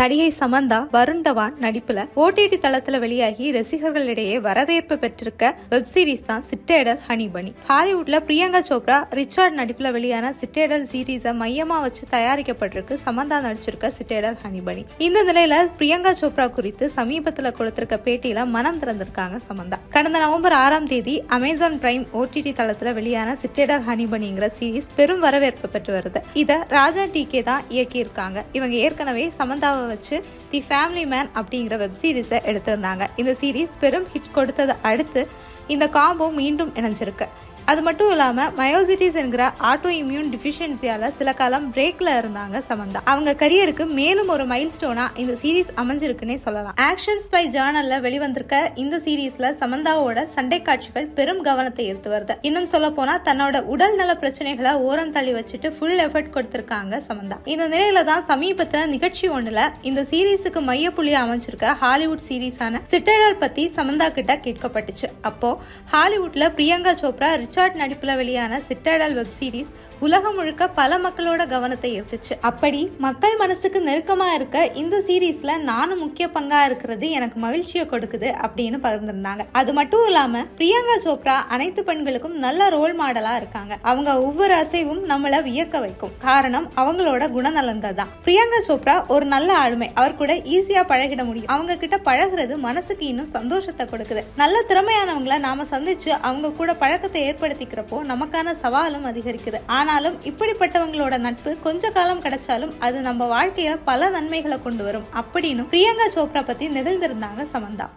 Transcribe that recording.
நடிகை சமந்தா வருண் தவான் நடிப்புல ஓடிடி தளத்துல வெளியாகி ரசிகர்களிடையே வரவேற்பு பெற்றிருக்க வெப் சீரிஸ் தான் சிட்டேடல் ஹனி பனி. ஹாலிவுட்ல பிரியங்கா சோப்ரா ரிச்சார்ட் நடிப்புல வெளியான சிட்டேடல் சீரீஸை மையமா வச்சு தயாரிக்கப்பட்டிருக்கு சமந்தா நடிச்சிருக்க சிட்டேடல் ஹனி பனி. இந்த நிலையில பிரியங்கா சோப்ரா குறித்து சமீபத்துல கொடுத்திருக்க பேட்டியில மனம் திறந்திருக்காங்க சமந்தா. கடந்த நவம்பர் 6ஆம் தேதி அமேசான் பிரைம் ஓடிடி தளத்துல வெளியான சிட்டேடல் ஹனி பனிங்கிற சீரீஸ் பெரும் வரவேற்பு பெற்று வருது. இத ராஜா டிகே தான் இயக்கியிருக்காங்க. இவங்க ஏற்கனவே சமந்தாவை வச்சு தி ஃபேமிலி மேன் அப்படிங்கிற வெப் சீரிஸை எடுத்திருந்தாங்க. இந்த சீரீஸ் பெரும் ஹிட் கொடுத்ததை அடுத்து இந்த காம்போ மீண்டும் இணைஞ்சிருக்கு. அது மட்டும் இல்லாம மயோசிட்டிஸ் என்கிற ஆட்டோ இம்யூன் டிஃபிஷியன்சியால சில காலம் பிரேக்ல இருந்தாங்க சமந்தா. அவங்க கரியருக்கு மேலும் ஒரு மைல்ஸ்டோனா இந்த சீரீஸ் அமைஞ்சிருக்குன்னே சொல்லலாம். ஆக்ஷன்ஸ் பை ஜேர்னல்ல வெளிவந்திருக்க இந்த சீரீஸ்ல சமந்தாவோட சண்டை காட்சிகள் பெரும் கவனத்தை ஈர்த்து வருது. இன்னும் சொல்ல போனா தன்னோட உடல் நல பிரச்சனைகளை ஓரம் தள்ளி வச்சுட்டு ஃபுல் எஃபர்ட் கொடுத்திருக்காங்க சமந்தா. இந்த நிலையில தான் சமீபத்துல நிகழ்ச்சி ஒண்ணுல இந்த சீரீஸுக்கு மையப்புள்ளி அமைச்சிருக்க ஹாலிவுட் சீரீஸான சிட்டேடல் பத்தி சமந்தா கிட்ட கேட்கப்பட்டுச்சு. அப்போ ஹாலிவுட்ல பிரியங்கா சோப்ரா ரிச்சார்ட் நடிப்புல வெளியான சிட்டேடல் வெப் சீரிஸ் உலகம் முழுக்க பல மக்களோட கவனத்தை ஈர்த்துச்சு. அப்படி மக்கள் மனசுக்கு நெருக்கமா இருக்க இந்த சீரீஸ்ல நானும் முக்கிய பங்கா இருக்கிறது எனக்கு மகிழ்ச்சியை கொடுக்குது அப்படின்னு பகிர்ந்திருந்தாங்க. அது மட்டும் இல்லாம பிரியங்கா சோப்ரா அனைத்து பெண்களுக்கும் நல்ல ரோல் மாடலா இருக்காங்க. அவங்க ஒவ்வொரு அசைவும் நம்மள வியக்க வைக்கும். காரணம் அவங்களோட குணநலன்கள் தான். பிரியங்கா சோப்ரா ஒரு நல்ல ஆளுமை. அவர் கூட ஈஸியா பழகிட முடியும். அவங்க கிட்ட பழகுறது மனசுக்கு இன்னும் சந்தோஷத்தை கொடுக்குது. நல்ல திறமையானவங்களை நாம சந்திச்சு அவங்க கூட பழக்கத்தை ஏற்படுத்திக்கிறப்போ நமக்கான சவாலும் அதிகரிக்குது. ஆனாலும் இப்படிப்பட்டவங்களோட நட்பு கொஞ்ச காலம் கிடைச்சாலும் அது நம்ம வாழ்க்கையில பல நன்மைகளை கொண்டு வரும் அப்படின்னு பிரியங்கா சோப்ரா பத்தி நெகிழ்ந்திருந்தாங்க சமந்தா.